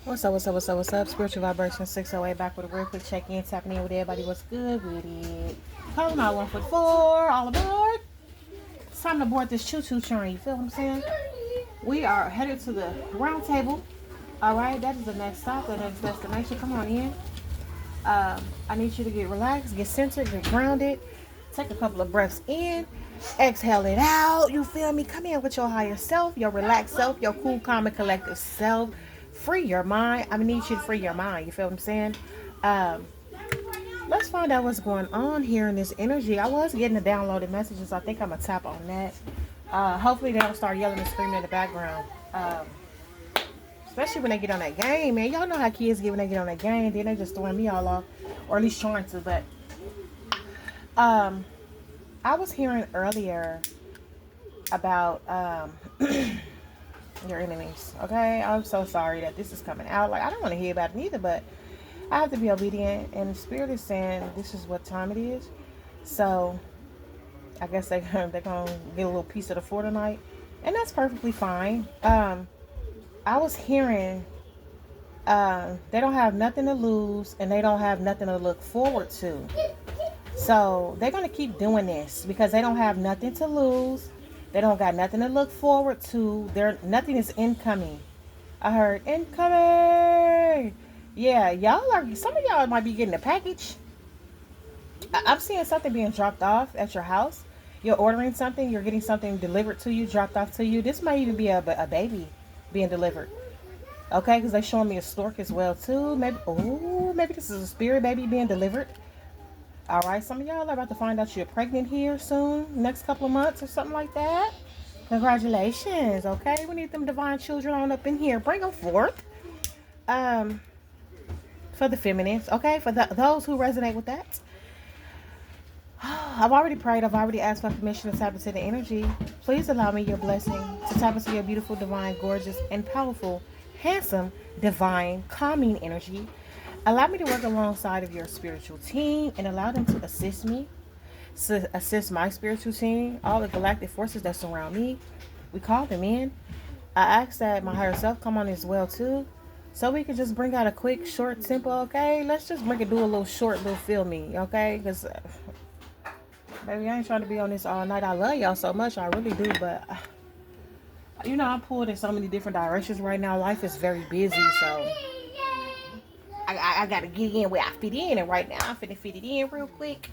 What's up? Spiritual Vibration 608 back with a real quick check in, tapping in with everybody. What's good with it? Calling out 1 foot 4, all aboard. It's time to board this choo choo train. You feel what I'm saying? We are headed to the round table. All right, that is the next stop, the next destination. Come on in. I need you to get relaxed, get centered, get grounded. Take a couple of breaths in, exhale it out. You feel me? Come in with your higher self, your relaxed self, your cool, calm, and collective self. Free your mind. I need you to free your mind. You feel what I'm saying? Um, let's find out what's going on here in this energy. I was getting the downloaded messages. I think I'm gonna tap on that. Hopefully they don't start yelling and screaming in the background. Especially when they get on that game, man. Y'all know how kids get when they get on that game. Then they just throwing me all off, or at least trying to. But um, I was hearing earlier about your enemies. Okay, I'm so sorry that this is coming out. Like I don't want to hear about it neither, but I have to be obedient. And the spirit is saying this is what time it is. So I guess they're gonna get a little piece of the fort tonight, and that's perfectly fine. I was hearing they don't have nothing to lose and they don't have nothing to look forward to. So they're gonna keep doing this because they don't have nothing to lose. They don't got nothing to look forward to. Nothing is incoming. I heard incoming. Yeah, some of y'all might be getting a package. I'm seeing something being dropped off at your house. You're ordering something. You're getting something delivered to you, dropped off to you. This might even be a baby being delivered. Okay, because they're showing me a stork as well too. Maybe this is a spirit baby being delivered. All right, some of y'all are about to find out you're pregnant here soon, next couple of months or something like that. Congratulations. Okay, we need them divine children on up in here. Bring them forth. Um, for the feminines. Okay, for those who resonate with that. I've already prayed. I've already asked for permission to tap into the energy. Please allow me your blessing to tap into your beautiful, divine, gorgeous, and powerful, handsome, divine, calming energy. Allow me to work alongside of your spiritual team and allow them to assist me, to assist my spiritual team, all the galactic forces that surround me. We call them in. I ask that my higher self come on as well too. So we can just bring out a quick, short, simple, okay? Let's just bring it, do a little short, little feel me, okay? Because baby, I ain't trying to be on this all night. I love y'all so much. I really do. But, I'm pulled in so many different directions right now. Life is very busy. So, I got to get in where I fit in. And right now, I'm finna fit it in real quick.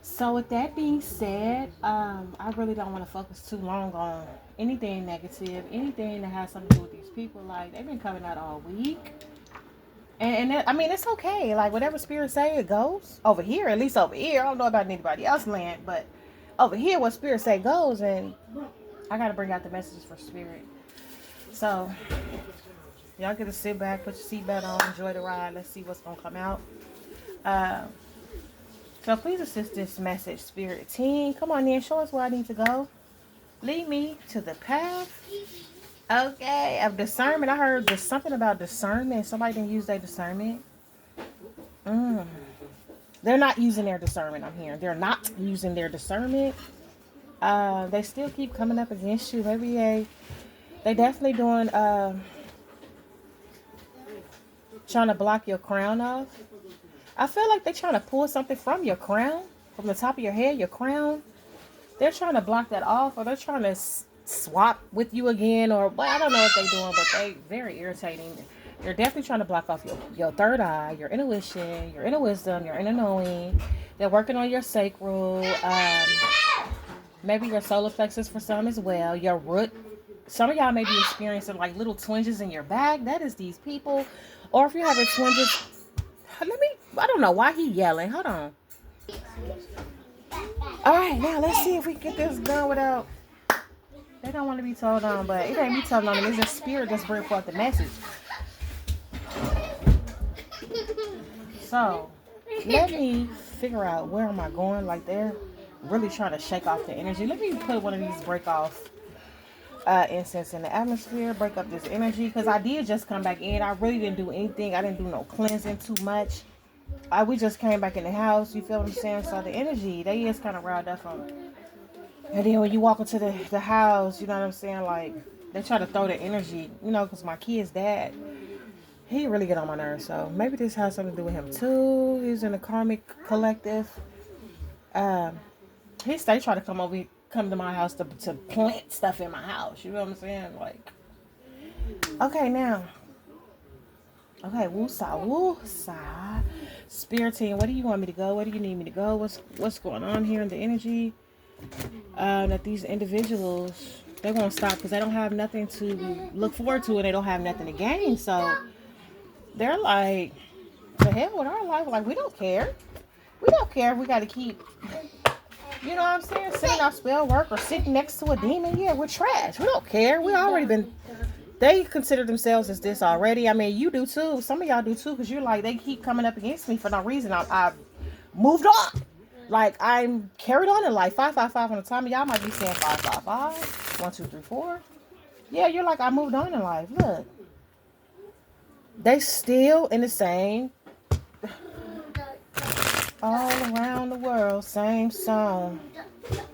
So, with that being said, I really don't want to focus too long on anything negative. Anything that has something to do with these people. Like, they've been coming out all week. I mean, it's okay. Like, whatever spirit say, it goes. Over here, at least over here. I don't know about anybody else land, but over here, what spirit say goes. And I got to bring out the messages for spirit. So, y'all get to sit back, put your seatbelt on, enjoy the ride. Let's see what's going to come out. Uh, so, please assist this message, spirit team. Come on in. Show us where I need to go. Lead me to the path. Okay, of discernment. I heard there's something about discernment. Somebody didn't use their discernment. They're not using their discernment. I'm hearing they're not using their discernment. They still keep coming up against you. Maybe they definitely doing trying to block your crown off. I feel like they're trying to pull something from your crown, from the top of your head, your crown. They're trying to block that off, or they're trying to swap with you again, or well, I don't know what they're doing, but they very irritating. They're definitely trying to block off your third eye, your intuition, your inner wisdom, your inner knowing. They're working on your sacral, maybe your solar plexus for some as well, your root. Some of y'all may be experiencing like little twinges in your back. That is these people. Or if you're having twinges, I don't know why he yelling. Hold on. All right, now let's see if we can get this done without. They don't want to be told on, but it ain't me telling on them. It's a spirit that's bringing forth the message. So, let me figure out where am I going. Like they're really trying to shake off the energy. Let me put one of these break off incense in the atmosphere, break up this energy. Because I did just come back in. I really didn't do anything. I didn't do no cleansing too much. We just came back in the house. You feel what I'm saying? So the energy, they is kind of riled up from. And then when you walk into the house, you know what I'm saying? Like, they try to throw the energy, because my kid's dad, He really get on my nerves. So maybe this has something to do with him too. He's in a karmic collective. Um, he stay trying to come to my house to plant stuff in my house. You know what I'm saying? Like, okay, now. Okay, woosah. Spirit team, where do you want me to go? Where do you need me to go? What's going on here in the energy? That these individuals, they won't stop because they don't have nothing to look forward to and they don't have nothing to gain. So they're like, the hell with our life. Like, we don't care. We don't care if we got to keep, you know what I'm saying, sitting our spell work or sitting next to a demon. Yeah, we're trash. We don't care. We already been, they consider themselves as this already. I mean, you do too. Some of y'all do too because you're like, they keep coming up against me for no reason. I've moved on. Like, I'm carried on in life. 555 on the time. Y'all might be saying 555. 1, 2, 3, 4. Yeah, you're like, I moved on in life. Look. They still in the same, all around the world, same song.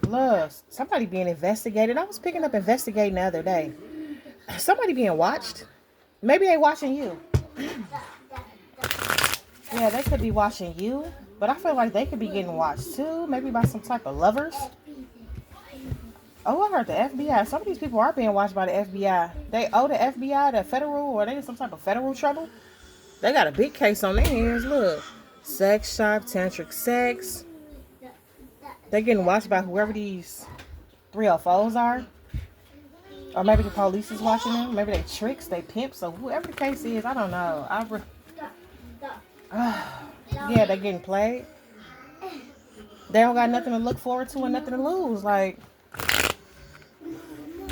Look, somebody being investigated. I was picking up investigating the other day. Somebody being watched. Maybe they watching you. Yeah, they could be watching you. But I feel like they could be getting watched too. Maybe by some type of lovers. Oh, I heard the FBI. Some of these people are being watched by the FBI. They owe the FBI, the federal, or they in some type of federal trouble. They got a big case on their hands. Look. Sex shop, tantric sex. They're getting watched by whoever these 304s are. Or maybe the police is watching them. Maybe they tricks, they pimps, or whoever the case is. I don't know. Yeah, they're getting played. They don't got nothing to look forward to and nothing to lose. Like,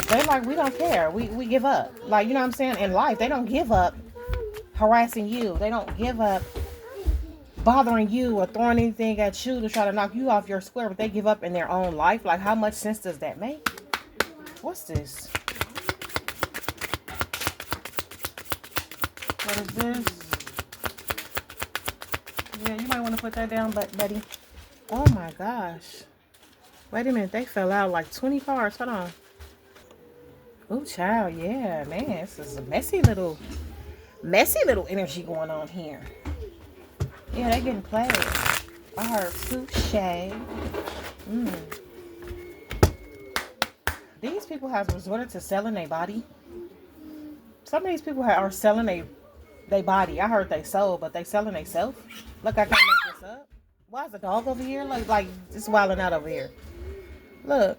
they like, we don't care. We give up. Like, you know what I'm saying? In life, they don't give up harassing you. They don't give up bothering you or throwing anything at you to try to knock you off your square, but they give up in their own life. Like, how much sense does that make? What's this? What is this? Yeah, you might want to put that down, buddy. Oh my gosh. Wait a minute, they fell out like 20 cards. Hold on. Oh, child, yeah, man, this is a messy little energy going on here. Yeah, they getting played. I heard touche. These people have resorted to selling their body. Some of these people are selling their body. I heard they sold, but they selling they self. Look, I can't make this up. Why is the dog over here? Like it's wilding out over here. Look.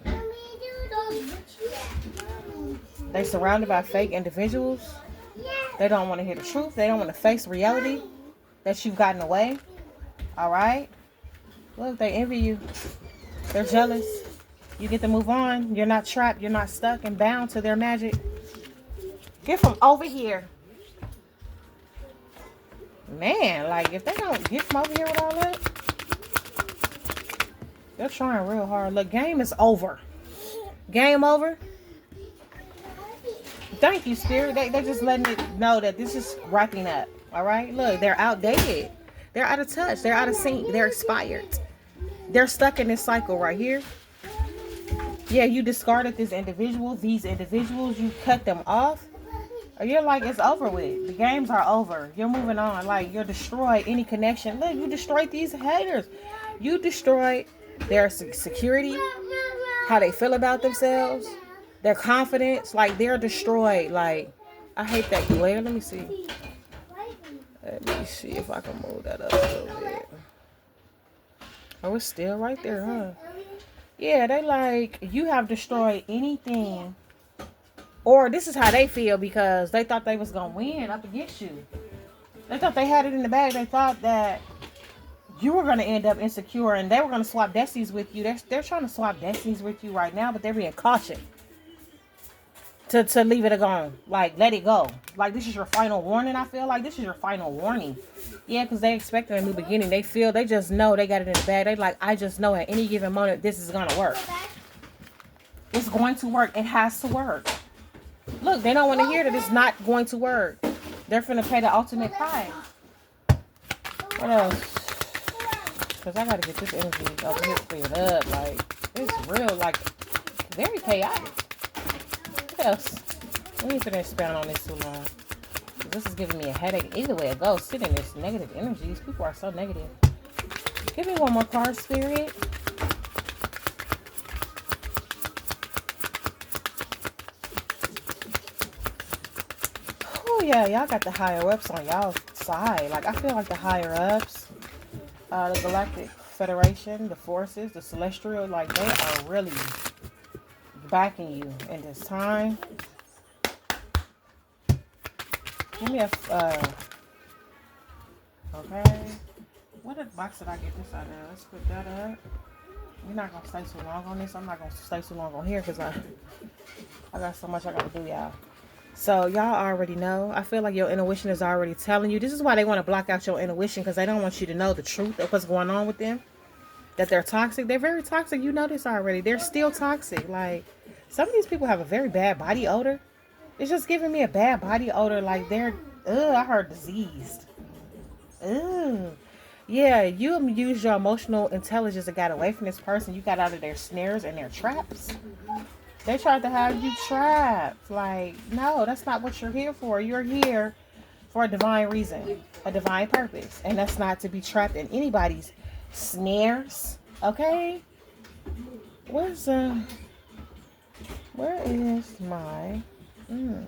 They surrounded by fake individuals. They don't want to hear the truth. They don't want to face reality that you've gotten away. All right? Look, they envy you. They're jealous. You get to move on. You're not trapped. You're not stuck and bound to their magic. Get from over here. Man, like, if they don't get from over here with all that, they're trying real hard. Look, game is over. Game over. Thank you, Spirit. They just letting it know that this is wrapping up. All right? Look, they're outdated. They're out of touch. They're out of sync. They're expired. They're stuck in this cycle right here. Yeah, you discarded this individual. These individuals, you cut them off. Or you're like, it's over with. The games are over. You're moving on. Like, you're destroyed any connection. Look, you destroyed these haters. You destroyed their security, how they feel about themselves, their confidence. Like, they're destroyed. Like, I hate that glare. Let me see. Let me see if I can move that up a little bit. Oh, it's still right there, huh? Yeah, they like, you have destroyed anything. Or this is how they feel because they thought they was going to win up against you. They thought they had it in the bag. They thought that you were going to end up insecure and they were going to swap destinies with you. They're trying to swap destinies with you right now, but they're being cautious to leave it alone. Like, let it go. Like, this is your final warning, I feel like. This is your final warning. Yeah, because they expected a new beginning. They just know they got it in the bag. They like, I just know at any given moment this is going to work. It's going to work. It has to work. Look, they don't want to hear that it's not going to work. They're finna pay the ultimate price. What else? Because I got to get this energy over here cleared up. Like, it's real, like, very chaotic. What else? We ain't finna expound on this too long. this is giving me a headache. Either way it goes, sit in this negative energy. These people are so negative. Give me one more card, Spirit. Oh, yeah, y'all got the higher ups on y'all side. Like, I feel like the higher ups, the Galactic Federation, the forces, the Celestial, like, they are really backing you in this time. Give me a, okay. What box did I get this out of? Let's put that up. We're not going to stay too long on this. I'm not going to stay too long on here because I got so much I got to do, y'all. So, y'all already know. I feel like your intuition is already telling you. This is why they want to block out your intuition, because they don't want you to know the truth of what's going on with them. That they're toxic. They're very toxic. You know this already. They're still toxic. Like, some of these people have a very bad body odor. It's just giving me a bad body odor. Like, they're, I heard diseased. Yeah, you use your emotional intelligence and got away from this person. You got out of their snares and their traps. They tried to have you trapped. Like, no, that's not what you're here for. You're here for a divine reason, a divine purpose. And that's not to be trapped in anybody's snares. Okay? Where is my... I'm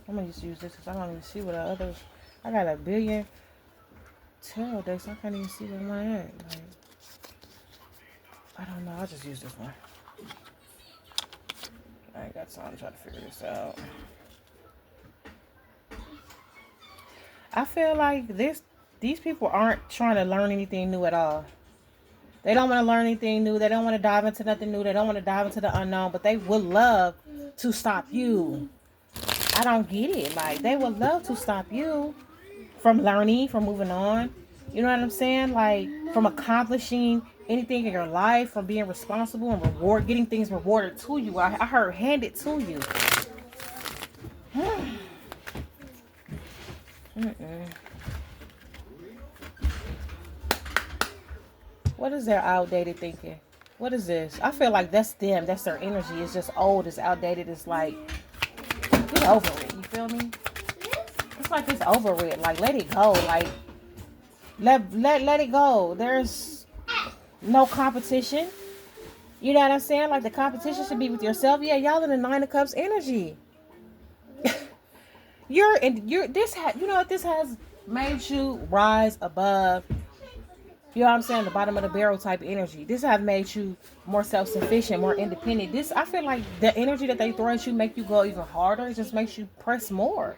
going to just use this because I don't even see what the others... I got a billion tarot decks. I can't even see where mine at. Like, I don't know. I'll just use this one. I ain't got time to try to figure this out. I feel like these people aren't trying to learn anything new at all. They don't want to learn anything new. They don't want to dive into nothing new. They don't want to dive into the unknown. But they would love to stop you. I don't get it. Like, they would love to stop you from learning, from moving on. You know what I'm saying? Like, from accomplishing anything in your life, from being responsible and getting things rewarded to you. I heard handed to you. What is their outdated thinking? What is this? I feel like that's them. That's their energy. It's just old. It's outdated. It's like, get over it. You feel me? It's like it's over it. Like, let it go. Like, let it go. There's no competition. You know what I'm saying? Like, the competition should be with yourself. Yeah, y'all in the Nine of Cups energy. You know what, this has made you rise above, you know what I'm saying, the bottom of the barrel type energy. This has made you more self-sufficient, more independent. This, I feel like the energy that they throw at you make you go even harder. It just makes you press more.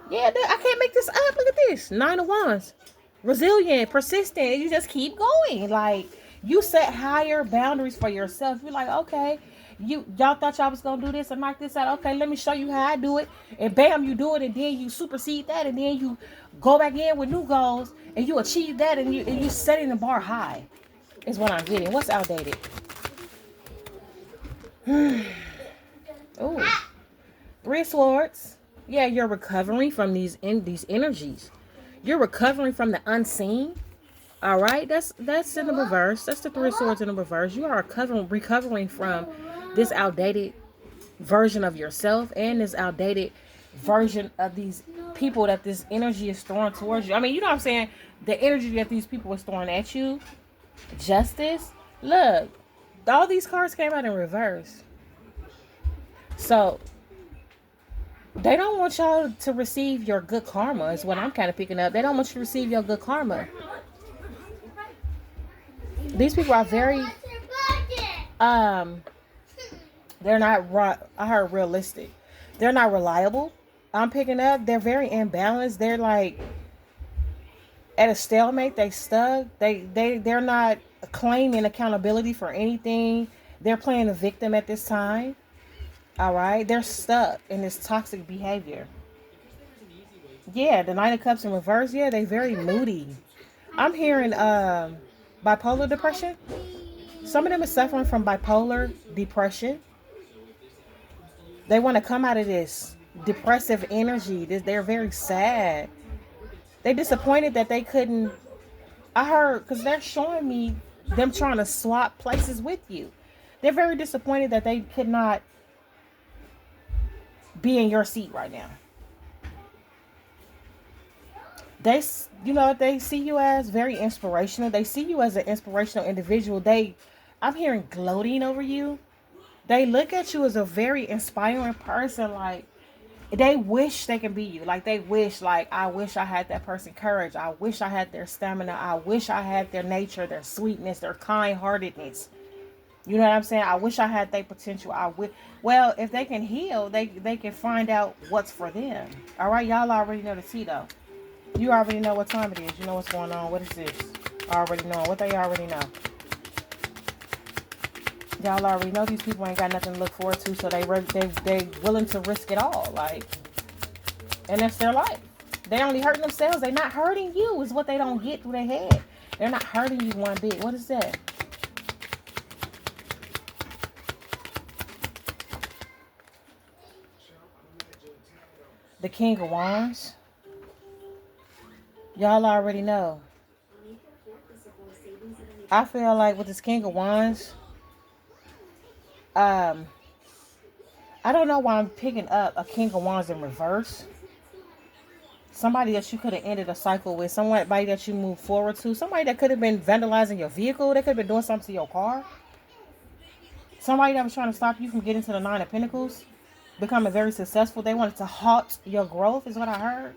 Yeah, I can't make this up. Look at this. 9 of Wands. Resilient, persistent. You just keep going. Like, you set higher boundaries for yourself. You're like, okay, y'all thought y'all was gonna do this and knock this out. Okay, let me show you how I do it. And bam, you do it, and then you supersede that, and then you go back in with new goals, and you achieve that, and you setting the bar high. Is what I'm getting. What's outdated? Oh, 3 of Swords. Yeah, you're recovering from these energies. You're recovering from the unseen. All right, that's in the reverse. That's the 3 of Swords in the reverse. You are recovering from this outdated version of yourself and this outdated version of these people that this energy is throwing towards you. I mean, you know what I'm saying? The energy that these people are throwing at you. Justice. Look, all these cards came out in reverse. So, they don't want y'all to receive your good karma, is what I'm kind of picking up. They don't want you to receive your good karma. These people are very, they're not, I heard realistic. They're not reliable. I'm picking up. They're very imbalanced. They're like at a stalemate. They stuck. They're not claiming accountability for anything. They're playing the victim at this time. All right. They're stuck in this toxic behavior. Yeah. The 9 of Cups in reverse. Yeah. They're very moody. I'm hearing, bipolar depression. Some of them are suffering from bipolar depression. They want to come out of this depressive energy. They're very sad. They're disappointed that they couldn't. I heard, because they're showing me them trying to swap places with you. They're very disappointed that they could not be in your seat right now. you know, they see you as very inspirational. They see you as an inspirational individual. I'm hearing gloating over you. They look at you as a very inspiring person. Like, they wish they can be you. Like, they wish, like, I wish I had that person courage. I wish I had their stamina. I wish I had their nature, their sweetness, their kind-heartedness. You know what I'm saying? I wish I had their potential. Well, if they can heal, they can find out what's for them. All right, y'all already know the tea, though. You already know what time it is. You know what's going on. What is this? Already know what they already know. Y'all already know these people ain't got nothing to look forward to, so they willing to risk it all. Like, and that's their life. They only hurting themselves. They not hurting you. Is what they don't get through their head. They're not hurting you one bit. What is that? The King of Wands. Y'all already know. I feel like with this King of Wands, I don't know why I'm picking up a King of Wands in reverse. Somebody that you could have ended a cycle with. Somebody that you moved forward to. Somebody that could have been vandalizing your vehicle. They could have been doing something to your car. Somebody that was trying to stop you from getting to the Nine of Pentacles. Becoming very successful. They wanted to halt your growth, is what I heard.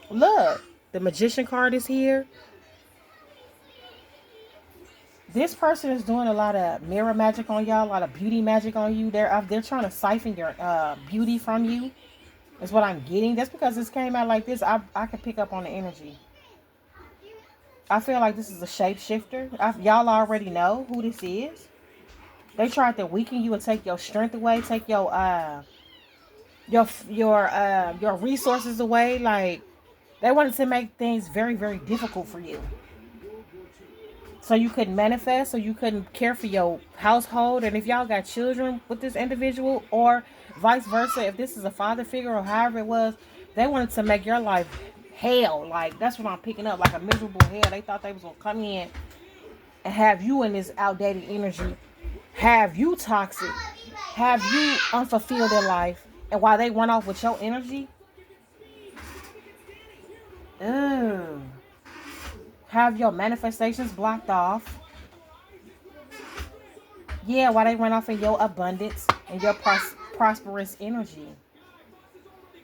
Look, the Magician card is here. This person is doing a lot of mirror magic on y'all, a lot of beauty magic on you. They're trying to siphon your beauty from you. Is what I'm getting. Just because this came out like this, I can pick up on the energy. I feel like this is a shapeshifter. Y'all already know who this is. They tried to weaken you and take your strength away, take your resources away. Like, they wanted to make things very, very difficult for you. So you couldn't manifest, so you couldn't care for your household. And if y'all got children with this individual, or vice versa, if this is a father figure or however it was, they wanted to make your life hell. Like, that's what I'm picking up, like a miserable hell. They thought they was going to come in and have you in this outdated energy, have you toxic, have you unfulfilled in life. And while they run off with your energy, have your manifestations blocked off. Yeah, while they run off in your abundance and your prosperous energy.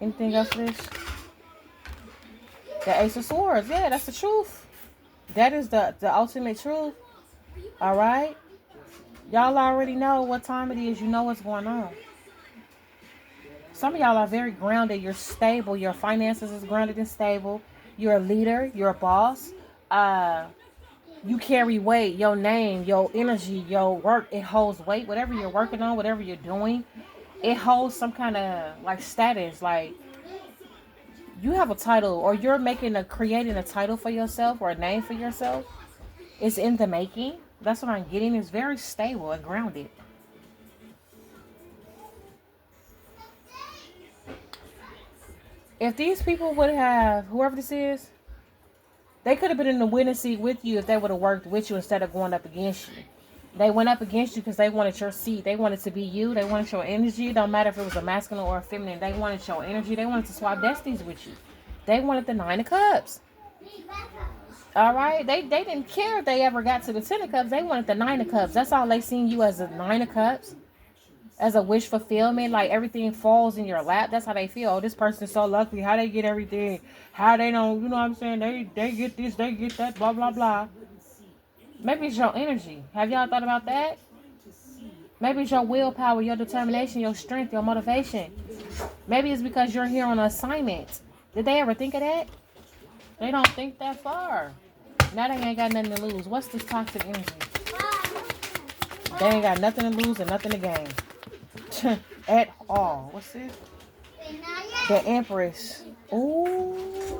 Anything else, Liz? The Ace of Swords. Yeah, that's the truth. That is the ultimate truth. All right? Y'all already know what time it is. You know what's going on. Some of y'all are very grounded. You're stable. Your finances is grounded and stable. You're a leader. You're a boss. You carry weight. Your name, your energy, your work, it holds weight. Whatever you're working on, whatever you're doing, it holds some kind of like status. Like, you have a title, or you're creating a title for yourself, or a name for yourself. It's in the making. That's what I'm getting. It's very stable and grounded. If these people would have, whoever this is, they could have been in the winning seat with you if they would have worked with you instead of going up against you. They went up against you because they wanted your seat. They wanted to be you. They wanted your energy. It don't matter if it was a masculine or a feminine. They wanted your energy. They wanted to swap destinies with you. They wanted the Nine of Cups. All right? They didn't care if they ever got to the Ten of Cups. They wanted the Nine of Cups. That's all they seen you as, a Nine of Cups. As a wish fulfillment, like everything falls in your lap. That's how they feel. Oh, this person's so lucky. How they get everything? How they don't, you know what I'm saying? They get this, they get that, blah, blah, blah. Maybe it's your energy. Have y'all thought about that? Maybe it's your willpower, your determination, your strength, your motivation. Maybe it's because you're here on an assignment. Did they ever think of that? They don't think that far. Now they ain't got nothing to lose. What's this toxic energy? They ain't got nothing to lose and nothing to gain. At all. What's this? The Empress. Ooh.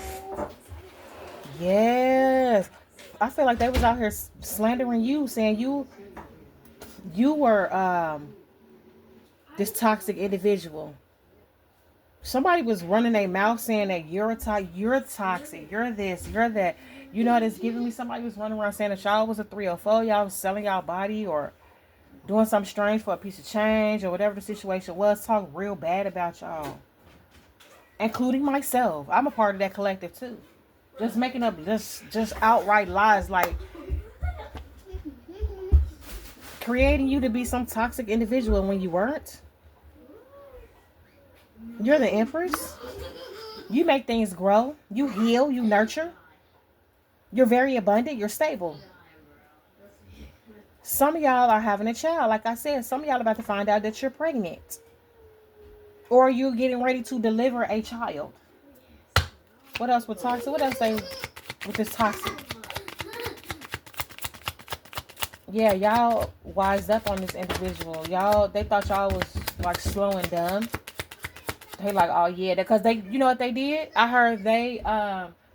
Yes. I feel like they was out here slandering you, saying you were this toxic individual. Somebody was running their mouth saying that you're toxic, you're this, you're that. You know, that's giving me. Somebody was running around saying that y'all was a 304, y'all was selling y'all body or doing something strange for a piece of change or whatever the situation was. Talk real bad about y'all, including myself. I'm a part of that collective too. Just making up just outright lies, like creating you to be some toxic individual when you weren't. You're the Empress. You make things grow. You heal. You nurture. You're very abundant. You're stable. Some of y'all are having a child. Like I said, some of y'all are about to find out that you're pregnant. Or you're getting ready to deliver a child. What else with toxic? What else they with this toxic? Yeah, y'all wised up on this individual. Y'all, they thought y'all was like slow and dumb. They like, oh yeah, because they, you know what they did? I heard they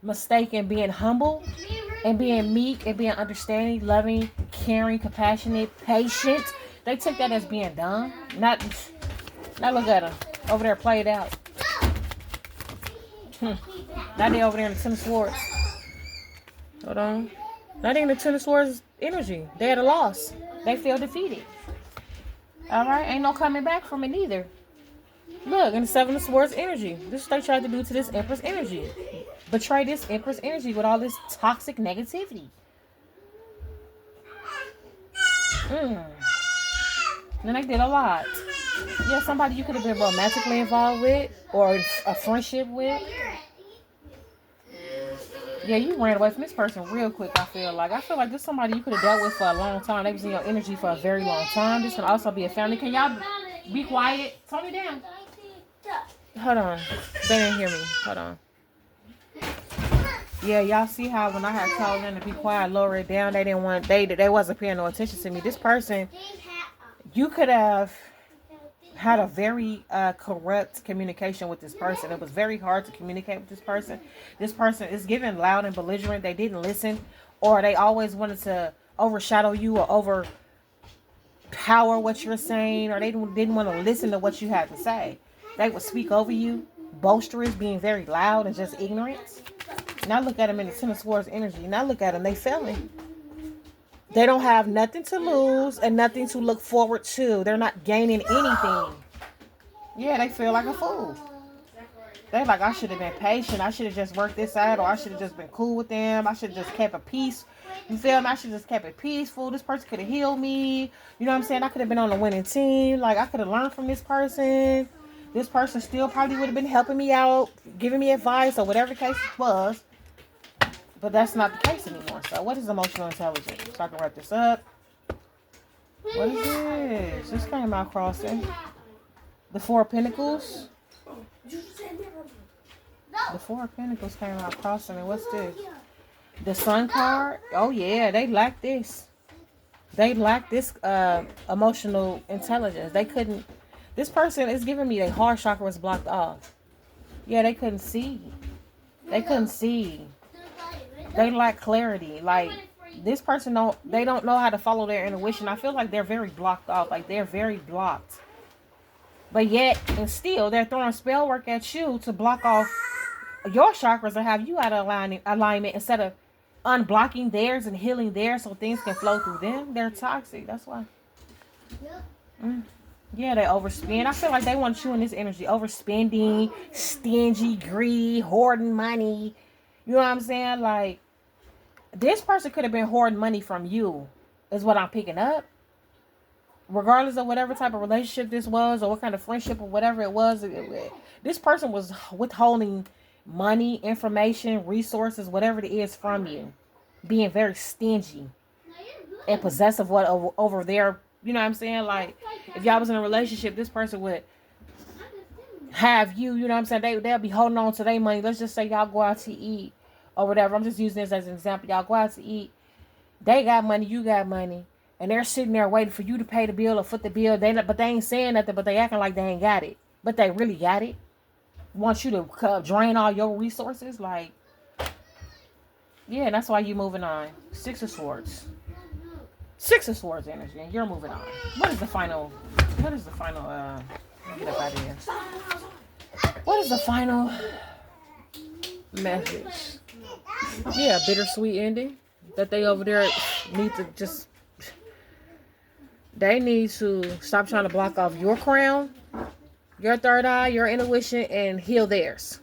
mistaken being humble and being meek and being understanding, loving, caring, compassionate, patient. They took that as being dumb. Not look at them over there, play it out. Now they over there in the Ten of Swords. Hold on. Now they in the Ten of Swords energy. They at a loss. They feel defeated. All right, ain't no coming back from it neither. Look, in the Seven of Swords energy. This is what they tried to do to this Empress energy. Betray this Empress energy with all this toxic negativity. And they did a lot. Yeah, somebody you could have been romantically involved with or a friendship with. Yeah, you ran away from this person real quick, I feel like this is somebody you could have dealt with for a long time. They was in your energy for a very long time. This can also be a family. Can y'all be quiet? Tone me down. Hold on. They didn't hear me. Hold on. Yeah, y'all see how when I had told them to be quiet, lower it down, they didn't want, they wasn't paying no attention to me. This person, you could have had a very corrupt communication with this person. It was very hard to communicate with this person. This person is giving loud and belligerent. They didn't listen, or they always wanted to overshadow you or overpower what you're saying, or they didn't want to listen to what you had to say. They would speak over you, boisterous, being very loud and just ignorant. Now look at them in the Ten of Swords energy. Now look at them. They failing. They don't have nothing to lose and nothing to look forward to. They're not gaining anything. Yeah, they feel like a fool. They're like, I should have been patient. I should have just worked this out, or I should have just been cool with them. I should have just kept a peace. You feel me? I should have just kept it peaceful. This person could have healed me. You know what I'm saying? I could have been on the winning team. Like, I could have learned from this person. This person still probably would have been helping me out, giving me advice, or whatever the case was. But that's not the case anymore. So what is emotional intelligence? So I can wrap this up. What is this? This came out crossing. The Four of Pentacles. The Four of Pentacles came out crossing. And what's this? The Sun card. Oh yeah, they lack this. They lack this emotional intelligence. They couldn't. This person is giving me their heart chakra was blocked off. Yeah, they couldn't see. They couldn't see. They lack clarity. Like, this person they don't know how to follow their intuition. I feel like they're very blocked off. Like, they're very blocked. But yet, and still, they're throwing spell work at you to block off your chakras and have you out of alignment instead of unblocking theirs and healing theirs so things can flow through them. They're toxic. That's why. Yeah, they overspend. I feel like they want you in this energy. Overspending, stingy, greed, hoarding money. You know what I'm saying? Like, this person could have been hoarding money from you, is what I'm picking up. Regardless of whatever type of relationship this was, or what kind of friendship or whatever it was, this person was withholding money, information, resources, whatever it is from you. Being very stingy and possessive over their, you know what I'm saying? Like, if y'all was in a relationship, this person would have you, you know what I'm saying? They'll be holding on to their money. Let's just say y'all go out to eat or whatever. I'm just using this as an example. Y'all go out to eat. They got money, you got money. And they're sitting there waiting for you to pay the bill or foot the bill. But they ain't saying nothing, but they acting like they ain't got it. But they really got it. Want you to drain all your resources. Like, yeah, that's why you moving on. Six of Swords. Six of Swords energy, and you're moving on. What is the final, let me get up out of here. What is the final message? Yeah, bittersweet ending. That they over there need to just, they need to stop trying to block off your crown, your third eye, your intuition, and heal theirs.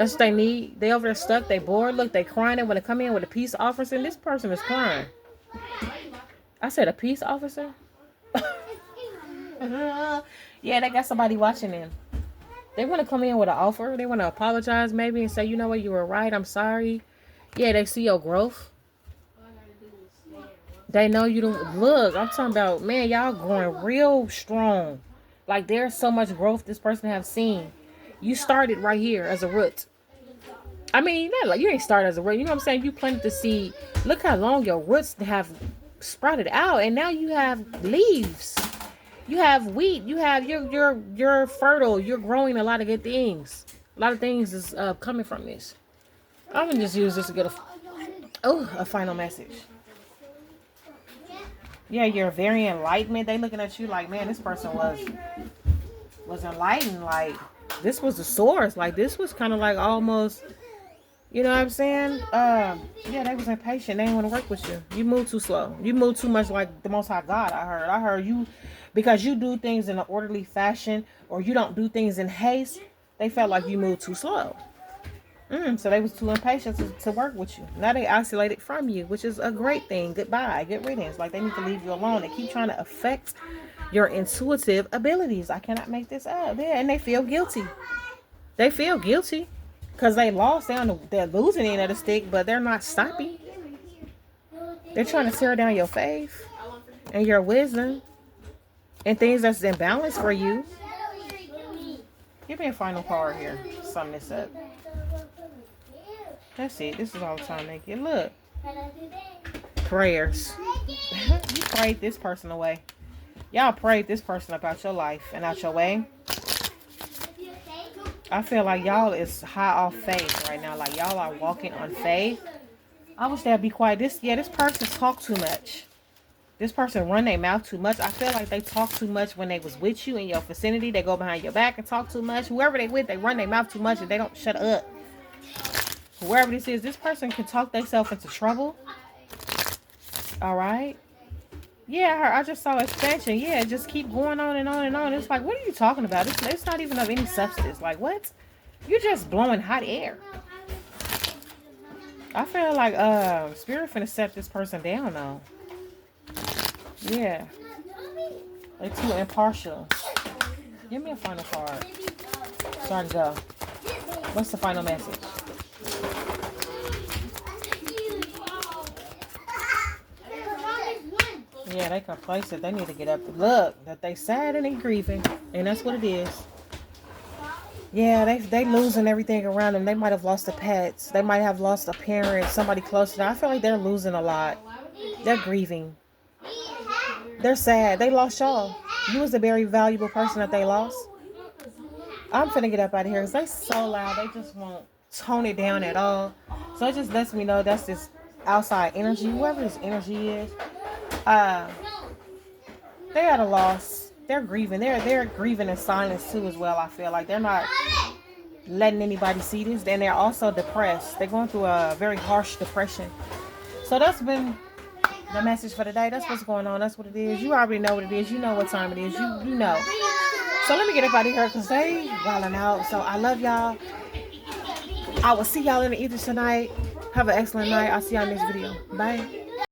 That's what they need. They over there stuck. They bored. Look, they crying. They want to come in with a peace officer. And this person is crying. I said a peace officer? Yeah, they got somebody watching them. They want to come in with an offer. They want to apologize maybe and say, you know what, you were right. I'm sorry. Yeah, they see your growth. They know you don't look. I'm talking about, man, y'all growing real strong. Like there's so much growth this person have seen. You started right here as a root. I mean, not like you ain't started as a root. You know what I'm saying? You planted the seed. Look how long your roots have sprouted out, and now you have leaves. You have wheat. You have you're fertile. You're growing a lot of good things. A lot of things is coming from this. I'm gonna just use this to get a final message. Yeah, you're very enlightenment. They looking at you like, man, this person was enlightened. Like this was the source. Like this was kind of like almost, you know what I'm saying? Yeah, they was impatient. They didn't want to work with you. You move too slow. You move too much like the Most High God. I heard you, because you do things in an orderly fashion or you don't do things in haste. They felt like you moved too slow. So they was too impatient to work with you. Now they isolated from you, which is a great thing. Goodbye. Get riddance. Like they need to leave you alone. They keep trying to affect your intuitive abilities. I cannot make this up. Yeah, and they feel guilty. They feel guilty because they lost. They're losing the end of the stick, but they're not stopping. They're trying to tear down your faith and your wisdom and things that's in balance for you. Give me a final card here. Sum this up. That's it. This is all the time they get. Look. Prayers. You prayed this person away. Y'all prayed this person about your life and out your way. I feel like y'all is high off faith right now. Like y'all are walking on faith. I wish they'd be quiet. This person talk too much. This person run their mouth too much. I feel like they talk too much when they was with you in your vicinity. They go behind your back and talk too much. Whoever they with, they run their mouth too much and they don't shut up. Whoever this is, this person can talk themselves into trouble. All right. Yeah, I just saw expansion. Yeah, just keep going on and on and on. It's like, what are you talking about? It's not even of any substance. Like, what? You're just blowing hot air. I feel like Spirit finna set this person down though. Yeah. They're too impartial. Give me a final card. Sorry to go. What's the final message? Yeah, they complacent. They need to get up. Look, that they sad and they grieving. And that's what it is. Yeah, they losing everything around them. They might have lost the pets. They might have lost a parent, somebody close to them. I feel like they're losing a lot. They're grieving. They're sad. They lost y'all. You was a very valuable person that they lost. I'm finna get up out of here because they so loud. They just won't tone it down at all. So it just lets me know that's this outside energy. Whoever this energy is. They at a loss. They're grieving. They're grieving in silence too as well. I feel like they're not letting anybody see this. And they're also depressed. They're going through a very harsh depression. So that's been the message for today. That's what's going on. That's what it is. You already know what it is. You know what time it is. You know. So let me get up out of here because they wilding out. So I love y'all. I will see y'all in the ether tonight. Have an excellent night. I'll see y'all in this video. Bye.